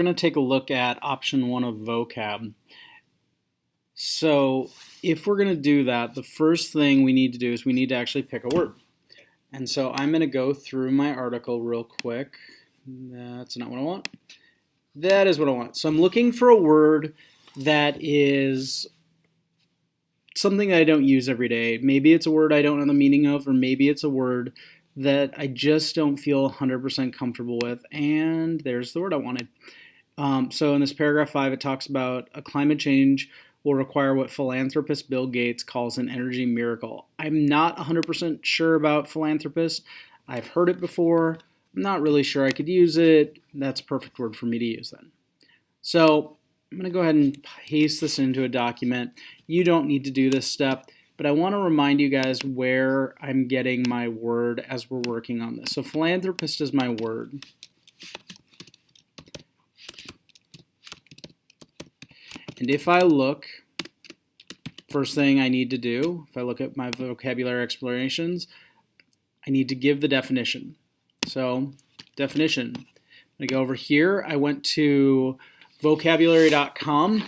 we're going to take a look at option 1 of vocab. So if we're going to do that, the first thing we need to do is we need to actually pick a word. And so I'm going to go through my article real quick. That's not what I want. That is what I want. So I'm looking for a word that is something I don't use every day. Maybe it's a word I don't know the meaning of, or maybe it's a word that I just don't feel 100% comfortable with, and there's the word I wanted. So in this paragraph 5, it talks about a climate change will require what philanthropist Bill Gates calls an energy miracle. I'm not 100% sure about philanthropist. I've heard it before. I'm not really sure I could use it. That's a perfect word for me to use then. So I'm going to go ahead and paste this into a document. You don't need to do this step, but I want to remind you guys where I'm getting my word as we're working on this. So philanthropist is my word. And if I look, first thing I need to do, if I look at my vocabulary explorations, I need to give the definition. So definition, I'm going to go over here. I went to vocabulary.com.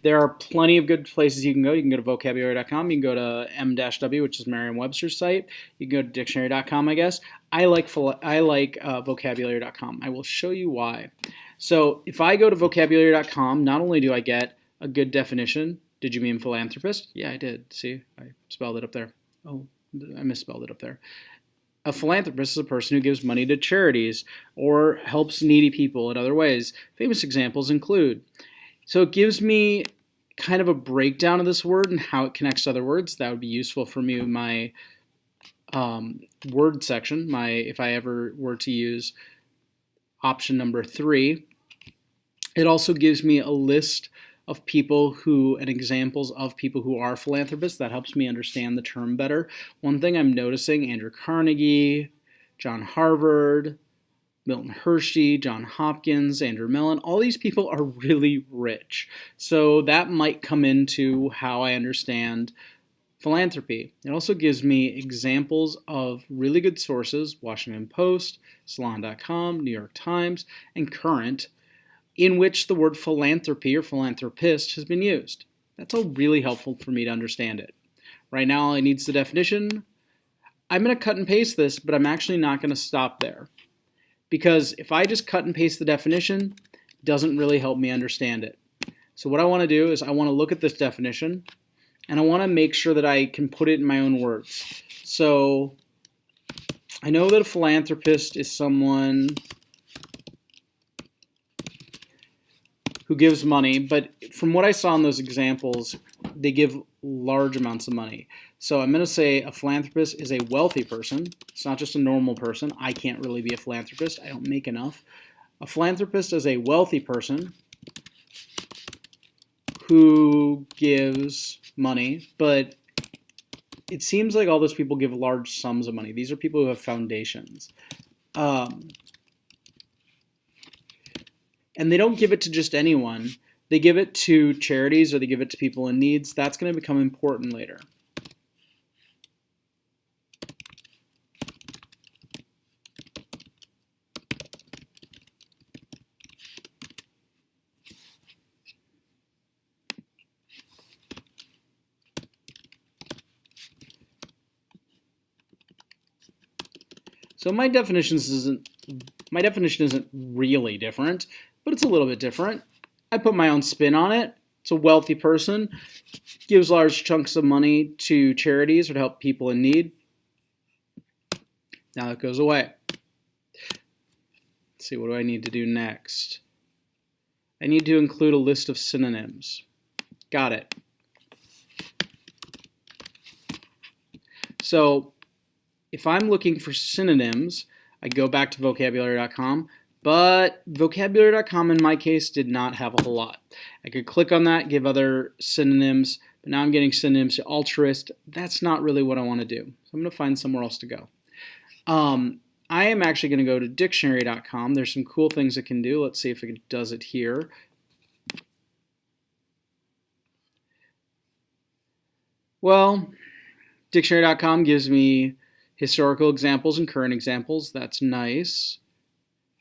There are plenty of good places you can go. You can go to vocabulary.com. You can go to M-W, which is Merriam-Webster's site. You can go to dictionary.com, I guess. I like vocabulary.com. I will show you why. So if I go to vocabulary.com, not only do I get a good definition. Did you mean philanthropist? Yeah, I did. See, I spelled it up there. Oh, I misspelled it up there. A philanthropist is a person who gives money to charities or helps needy people in other ways. Famous examples include. So it gives me kind of a breakdown of this word and how it connects to other words. That would be useful for me in my word section, if I ever were to use option number 3. It also gives me a list of people and examples of people who are philanthropists. That helps me understand the term better. One thing I'm noticing, Andrew Carnegie, John Harvard, Milton Hershey, John Hopkins, Andrew Mellon, all these people are really rich. So that might come into how I understand philanthropy. It also gives me examples of really good sources, Washington Post, Salon.com, New York Times, and Current, in which the word philanthropy or philanthropist has been used. That's all really helpful for me to understand it. Right now, all I need is the definition. I'm going to cut and paste this, but I'm actually not going to stop there. Because if I just cut and paste the definition, it doesn't really help me understand it. So what I want to do is I want to look at this definition, and I want to make sure that I can put it in my own words. So I know that a philanthropist is someone who gives money, but from what I saw in those examples, they give large amounts of money. So I'm going to say a philanthropist is a wealthy person. It's not just a normal person. I can't really be a philanthropist. I don't make enough. A philanthropist is a wealthy person who gives money, but it seems like all those people give large sums of money. These are people who have foundations. And they don't give it to just anyone. They give it to charities or they give it to people in needs. That's going to become important later. So my definition isn't really different, but it's a little bit different. I put my own spin on it. It's a wealthy person, gives large chunks of money to charities or to help people in need. Now that goes away. Let's see, what do I need to do next? I need to include a list of synonyms. Got it. So if I'm looking for synonyms, I go back to vocabulary.com, but vocabulary.com in my case did not have a whole lot. I could click on that, give other synonyms, but now I'm getting synonyms to altruist. That's not really what I want to do. So I'm going to find somewhere else to go. I am actually going to go to dictionary.com. There's some cool things it can do. Let's see if it does it here. Well, dictionary.com gives me historical examples and current examples. That's nice.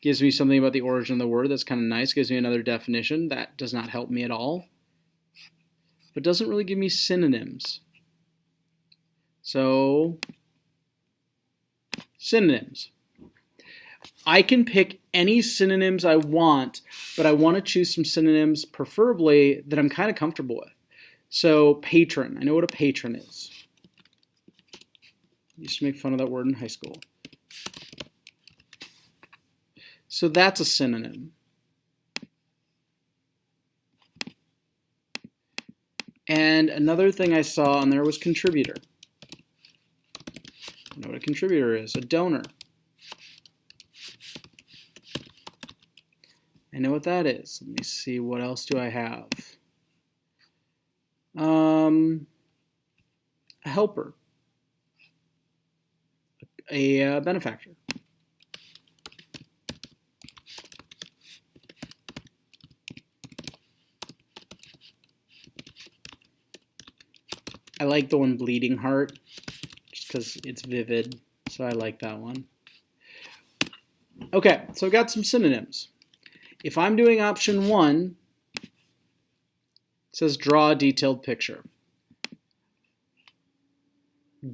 Gives me something about the origin of the word that's kind of nice. Gives me another definition. That does not help me at all. But doesn't really give me synonyms. So, synonyms. I can pick any synonyms I want, but I want to choose some synonyms, preferably, that I'm kind of comfortable with. So, patron. I know what a patron is. I used to make fun of that word in high school. So that's a synonym. And another thing I saw on there was contributor. I know what a contributor is, a donor. I know what that is. Let me see, what else do I have? A helper. A benefactor. I like the one bleeding heart, just because it's vivid, so I like that one. Okay, so I've got some synonyms. If I'm doing option 1, it says draw a detailed picture.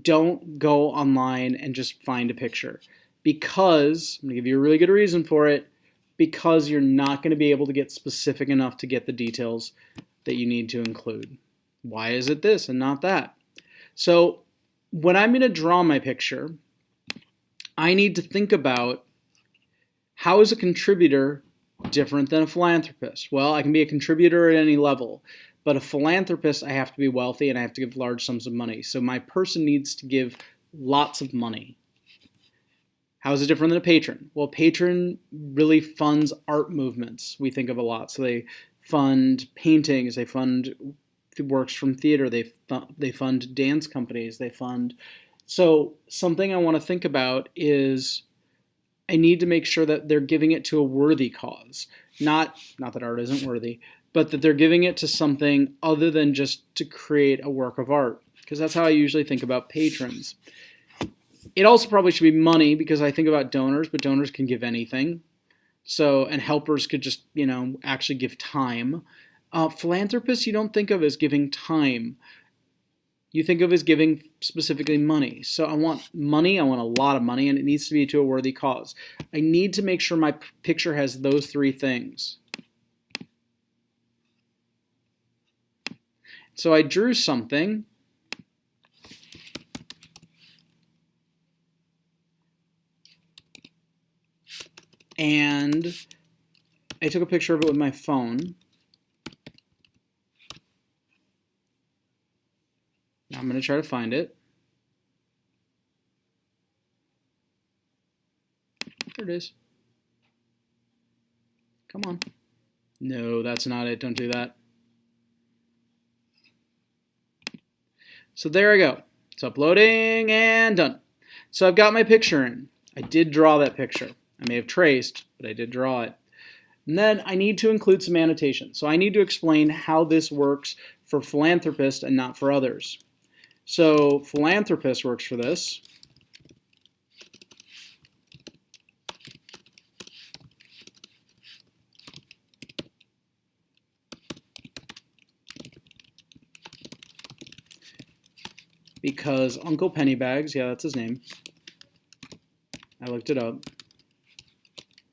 Don't go online and just find a picture, because, I'm going to give you a really good reason for it, because you're not going to be able to get specific enough to get the details that you need to include. Why is it this and not that? So when I'm going to draw my picture, I need to think about, how is a contributor different than a philanthropist? Well, I can be a contributor at any level, but a philanthropist, I have to be wealthy and I have to give large sums of money. So my person needs to give lots of money. How is it different than a patron? Well, a patron really funds art movements, we think of a lot. So they fund paintings, they fund works from theater, they fund dance companies, they fund. So something I want to think about is, I need to make sure that they're giving it to a worthy cause. Not that art isn't worthy, but that they're giving it to something other than just to create a work of art. Because that's how I usually think about patrons. It also probably should be money, because I think about donors, but donors can give anything. So, and helpers could just, actually give time. Philanthropists you don't think of as giving time. You think of as giving specifically money. So I want money, I want a lot of money, and it needs to be to a worthy cause. I need to make sure my picture has those 3 things. So I drew something. And I took a picture of it with my phone. Now I'm going to try to find it. There it is. Come on. No, that's not it. Don't do that. So there I go. It's uploading and done. So I've got my picture in. I did draw that picture. I may have traced, but I did draw it. And then I need to include some annotations. So I need to explain how this works for philanthropists and not for others. So philanthropist works for this. Because Uncle Pennybags, yeah, that's his name. I looked it up.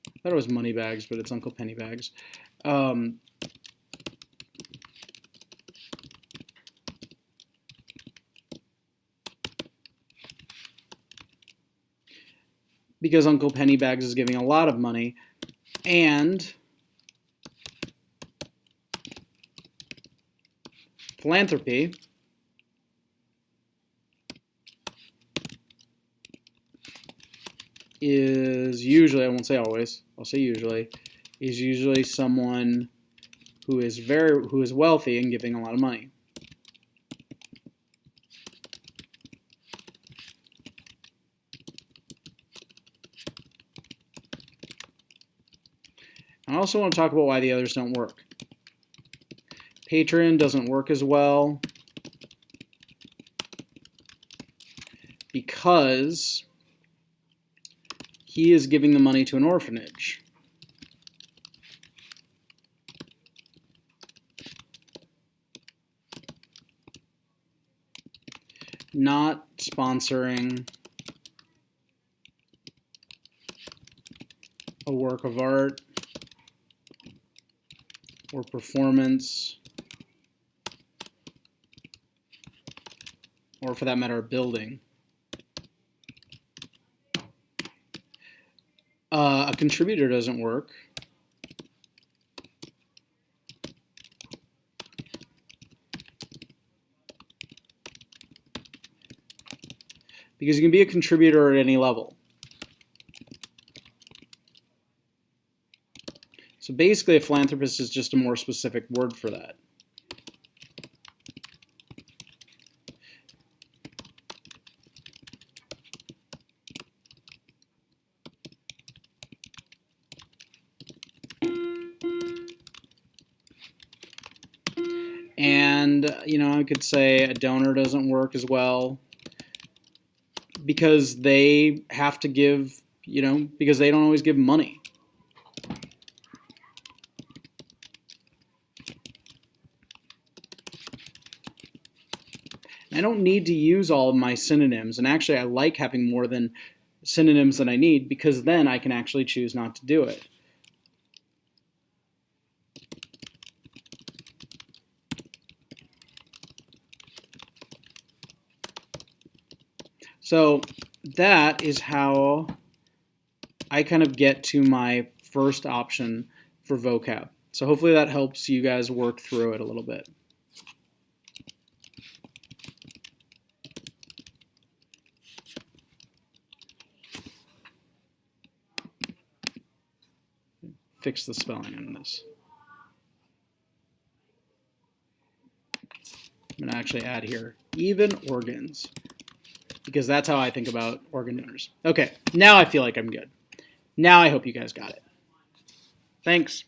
I thought it was Moneybags, but it's Uncle Pennybags. Because Uncle Pennybags is giving a lot of money, and philanthropy is usually, I won't say always, I'll say usually, is usually someone who is wealthy and giving a lot of money. I also want to talk about why the others don't work. Patron doesn't work as well because he is giving the money to an orphanage. not sponsoring a work of art or performance, or for that matter, a building. A contributor doesn't work. Because you can be a contributor at any level. So basically, a philanthropist is just a more specific word for that. And, I could say a donor doesn't work as well because they have to give, because they don't always give money. I don't need to use all of my synonyms, and actually I like having more than synonyms than I need because then I can actually choose not to do it. So that is how I kind of get to my first option for vocab. So hopefully that helps you guys work through it a little bit. Fix the spelling on this. I'm going to actually add here, even organs, because that's how I think about organ donors. Okay, now I feel like I'm good. Now I hope you guys got it. Thanks.